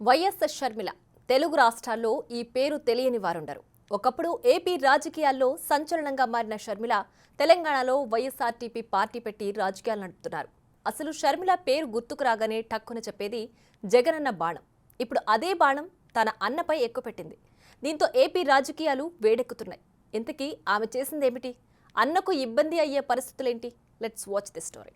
YS Sharmila Telugu రాష్ట్రాల్లో ఈ పేరు తెలియని వారుండరు. ఒకప్పుడు ఏపీ రాజకీయాల్లో సంచలనంగా మారిన షర్మిల తెలంగాణలో వైఎస్ఆర్టీపీ పార్టీ పెట్టి రాజకీయాలు నడుపుతున్నారు. అసలు షర్మిల పేరు గుర్తుకు రాగానే టక్కున చెప్పేది జగనన్న బాణం. ఇప్పుడు అదే బాణం తన అన్నపై ఎక్కుపెట్టింది. దీంతో ఏపీ రాజకీయాలు వేడెక్కుతున్నాయి. ఇంతకీ ఆమె చేసిందేమిటి? అన్నకు ఇబ్బంది అయ్యే పరిస్థితులేంటి? Let's watch the story.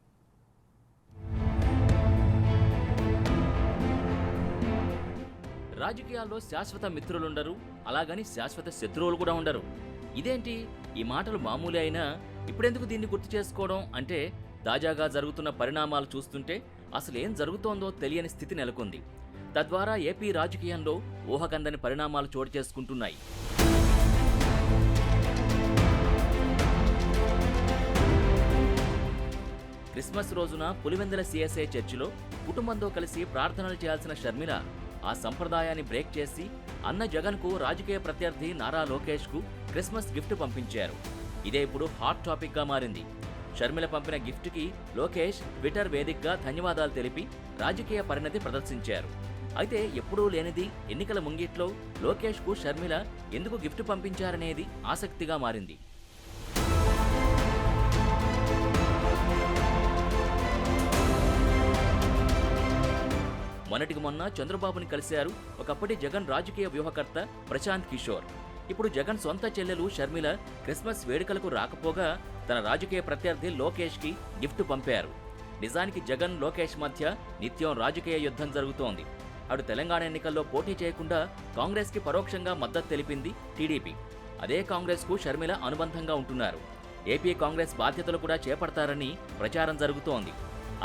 రాజకీయాల్లో శాశ్వత మిత్రులుండరు, అలాగని శాశ్వత శత్రువులు కూడా ఉండరు. ఇదేంటి ఈ మాటలు మామూలే అయినా ఇప్పుడెందుకు దీన్ని గుర్తు చేసుకోవడం అంటే, తాజాగా జరుగుతున్న పరిణామాలు చూస్తుంటే అసలేం జరుగుతోందో తెలియని స్థితి నెలకొంది. తద్వారా ఏపీ రాజకీయంలో ఊహకందని పరిణామాలు చోటు చేసుకుంటున్నాయి. క్రిస్మస్ రోజున పులివెందుల సిఎస్ఐ చర్చిలో కుటుంబంతో కలిసి ప్రార్థనలు చేయాల్సిన షర్మిల ఆ సంప్రదాయాన్ని బ్రేక్ చేసి అన్న జగన్కు రాజకీయ ప్రత్యర్థి నారా లోకేష్కు క్రిస్మస్ గిఫ్ట్ పంపించారు. ఇదే ఇప్పుడు హాట్ టాపిక్గా మారింది. షర్మిల పంపిన గిఫ్ట్కి లోకేష్ ట్విట్టర్ వేదికగా ధన్యవాదాలు తెలిపి రాజకీయ పరిణతి ప్రదర్శించారు. అయితే ఎప్పుడూ లేనిది ఎన్నికల ముంగిట్లో లోకేష్కు షర్మిల ఎందుకు గిఫ్ట్ పంపించారనేది ఆసక్తిగా మారింది. మొన్నటికి మొన్న చంద్రబాబుని కలిశారు ఒకప్పటి జగన్ రాజకీయ వ్యూహకర్త ప్రశాంత్ కిషోర్. ఇప్పుడు జగన్ సొంత చెల్లెలు షర్మిల క్రిస్మస్ వేడుకలకు రాకపోగా తన రాజకీయ ప్రత్యర్థి లోకేష్కి గిఫ్ట్ పంపారు. నిజానికి జగన్ లోకేష్ మధ్య నిత్యం రాజకీయ యుద్ధం జరుగుతోంది. అటు తెలంగాణ ఎన్నికల్లో పోటీ చేయకుండా కాంగ్రెస్కి పరోక్షంగా మద్దతు తెలిపింది టీడీపీ. అదే కాంగ్రెస్కు షర్మిల అనుబంధంగా ఉంటున్నారు. ఏపీ కాంగ్రెస్ బాధ్యతలు కూడా చేపడతారని ప్రచారం జరుగుతోంది.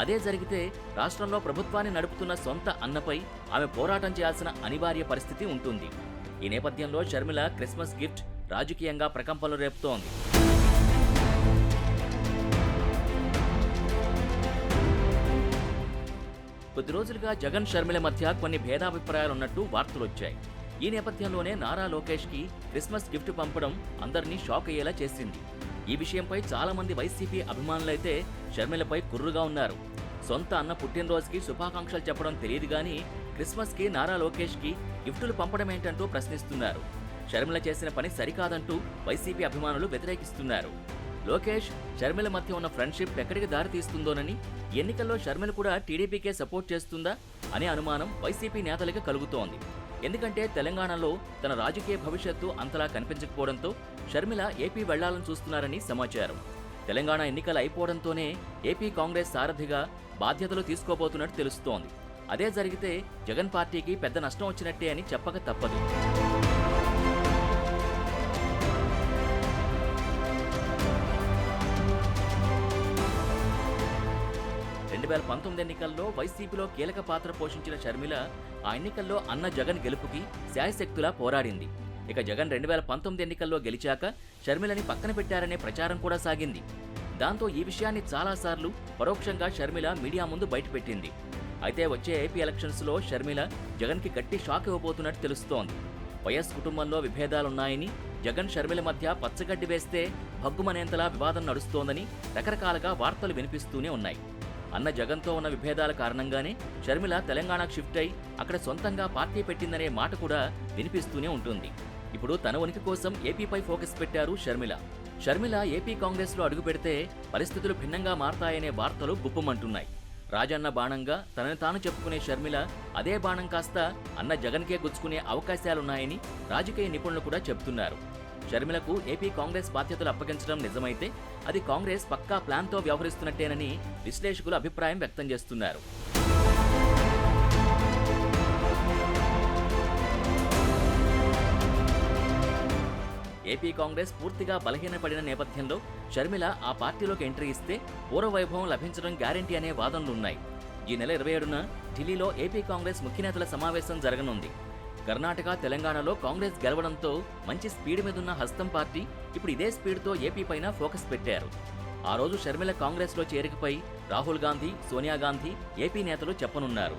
అదే జరిగితే రాష్ట్రంలో ప్రభుత్వాన్ని నడుపుతున్న సొంత అన్నపై ఆమె పోరాటం చేయాల్సిన అనివార్య పరిస్థితి ఉంటుంది. ఈ నేపథ్యంలో షర్మిల క్రిస్మస్ గిఫ్ట్ రాజకీయంగా ప్రకంపనలు రేపుతోంది. కొద్ది రోజులుగా జగన్ షర్మిల మధ్య కొన్ని భేదాభిప్రాయాలున్నట్టు వార్తలొచ్చాయి. ఈ నేపథ్యంలోనే నారా లోకేష్కి క్రిస్మస్ గిఫ్ట్ పంపడం అందరినీ షాక్ అయ్యేలా చేసింది. ఈ విషయంపై చాలా మంది వైసీపీ అభిమానులైతే షర్మిలపై కుర్రుగా ఉన్నారు. సొంత అన్న పుట్టినరోజుకి శుభాకాంక్షలు చెప్పడం తెలియదు గానీ క్రిస్మస్కి నారా లోకేష్కి గిఫ్టులు పంపడం ఏంటంటూ ప్రశ్నిస్తున్నారు. షర్మిల చేసిన పని సరికాదంటూ వైసీపీ అభిమానులు వ్యతిరేకిస్తున్నారు. లోకేష్ షర్మిల మధ్య ఉన్న ఫ్రెండ్షిప్ ఎక్కడికి దారితీస్తుందోనని, ఎన్నికల్లో షర్మిల కూడా టీడీపీకే సపోర్ట్ చేస్తుందా అనే అనుమానం వైసీపీ నేతలకు కలుగుతోంది. ఎందుకంటే తెలంగాణలో తన రాజకీయ భవిష్యత్తు అంతలా కనిపించకపోవడంతో షర్మిల ఏపీ వెళ్లాలని చూస్తున్నారని సమాచారం. తెలంగాణ ఎన్నికలు అయిపోవడంతోనే ఏపీ కాంగ్రెస్ సారథిగా బాధ్యతలు తీసుకోబోతున్నట్టు తెలుస్తోంది. అదే జరిగితే జగన్ పార్టీకి పెద్ద నష్టం వచ్చినట్టే అని చెప్పక తప్పదు. ఎన్నికల్లో వైసీపీలో కీలక పాత్ర పోషించిన షర్మిల ఆ ఎన్నికల్లో అన్న జగన్ గెలుపుకి శాయశక్తులా పోరాడింది. ఇక జగన్ 2019 ఎన్నికల్లో గెలిచాక షర్మిలని పక్కన పెట్టారనే ప్రచారం కూడా సాగింది. దాంతో ఈ విషయాన్ని చాలాసార్లు పరోక్షంగా షర్మిల మీడియా ముందు బయటపెట్టింది. అయితే వచ్చే ఏపీ ఎలక్షన్స్లో షర్మిల జగన్కి గట్టి షాక్ ఇవ్వబోతున్నట్టు తెలుస్తోంది. వైఎస్ కుటుంబంలో విభేదాలున్నాయని, జగన్ షర్మిల మధ్య పచ్చగడ్డి వేస్తే భగ్గుమనేంతలా వివాదం నడుస్తోందని రకరకాలుగా వార్తలు వినిపిస్తూనే ఉన్నాయి. అన్న జగన్తో ఉన్న విభేదాల కారణంగానే షర్మిల తెలంగాణకు షిఫ్ట్ అయి అక్కడ సొంతంగా పార్టీ పెట్టిందనే మాట కూడా వినిపిస్తూనే ఉంటుంది. ఇప్పుడు తన ఉనికి కోసం ఏపీపై ఫోకస్ పెట్టారు షర్మిల ఏపీ కాంగ్రెస్లో అడుగుపెడితే పరిస్థితులు భిన్నంగా మారతాయనే వార్తలు గుప్పమంటున్నాయి. రాజన్న బాణంగా తనని తాను చెప్పుకునే షర్మిల అదే బాణం కాస్త అన్న జగన్కే గుచ్చుకునే అవకాశాలున్నాయని రాజకీయ నిపుణులు కూడా చెబుతున్నారు. షర్మిలకు ఏపీ కాంగ్రెస్ బాధ్యతలు అప్పగించడం నిజమైతే అది కాంగ్రెస్ పక్కా ప్లాన్తో వ్యవహరిస్తున్నట్టేనని విశ్లేషకులు అభిప్రాయం వ్యక్తం చేస్తున్నారు. ఏపీ కాంగ్రెస్ పూర్తిగా బలహీనపడిన నేపథ్యంలో షర్మిల ఆ పార్టీలోకి ఎంట్రీ ఇస్తే పూర్వవైభవం లభించడం గ్యారంటీ అనే వాదనలున్నాయి. ఈ నెల 27న ఢిల్లీలో ఏపీ కాంగ్రెస్ ముఖ్య నేతల సమావేశం జరగనుంది. కర్ణాటక, తెలంగాణలో కాంగ్రెస్ గెలవడంతో మంచి స్పీడ్ మీదున్న హస్తం పార్టీ ఇప్పుడు ఇదే స్పీడ్తో ఏపీ పైన ఫోకస్ పెట్టారు. ఆ రోజు షర్మిల కాంగ్రెస్లో చేరికపై రాహుల్ గాంధీ, సోనియా గాంధీ ఏపీ నేతలు చెప్పనున్నారు.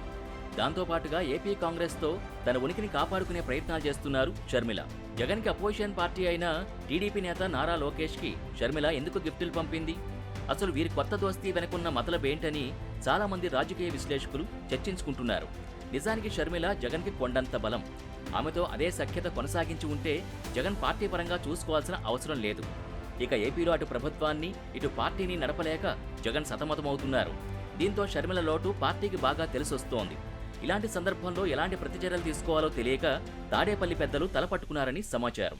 దాంతోపాటుగా ఏపీ కాంగ్రెస్తో తన ఉనికిని కాపాడుకునే ప్రయత్నాలు చేస్తున్నారు షర్మిల. జగన్కి అపోజిషన్ పార్టీ అయిన టీడీపీ నేత నారా లోకేష్కి షర్మిల ఎందుకు గిఫ్టులు పంపింది? అసలు వీరి కొత్త దోస్తీ వెనుకున్న మతలబేంటని చాలా మంది రాజకీయ విశ్లేషకులు చర్చించుకుంటున్నారు. నిజానికి షర్మిల జగన్కి కొండంత బలం. ఆమెతో అదే సఖ్యత కొనసాగించి ఉంటే జగన్ పార్టీ పరంగా చూసుకోవాల్సిన అవసరం లేదు. ఇక ఏపీలో అటు ప్రభుత్వాన్ని ఇటు పార్టీని నడపలేక జగన్ సతమతమవుతున్నారు. దీంతో షర్మిల లోటు పార్టీకి బాగా తెలిసొస్తోంది. ఇలాంటి సందర్భంలో ఎలాంటి ప్రతిచర్యలు తీసుకోవాలో తెలియక తాడేపల్లి పెద్దలు తలపట్టుకున్నారని సమాచారం.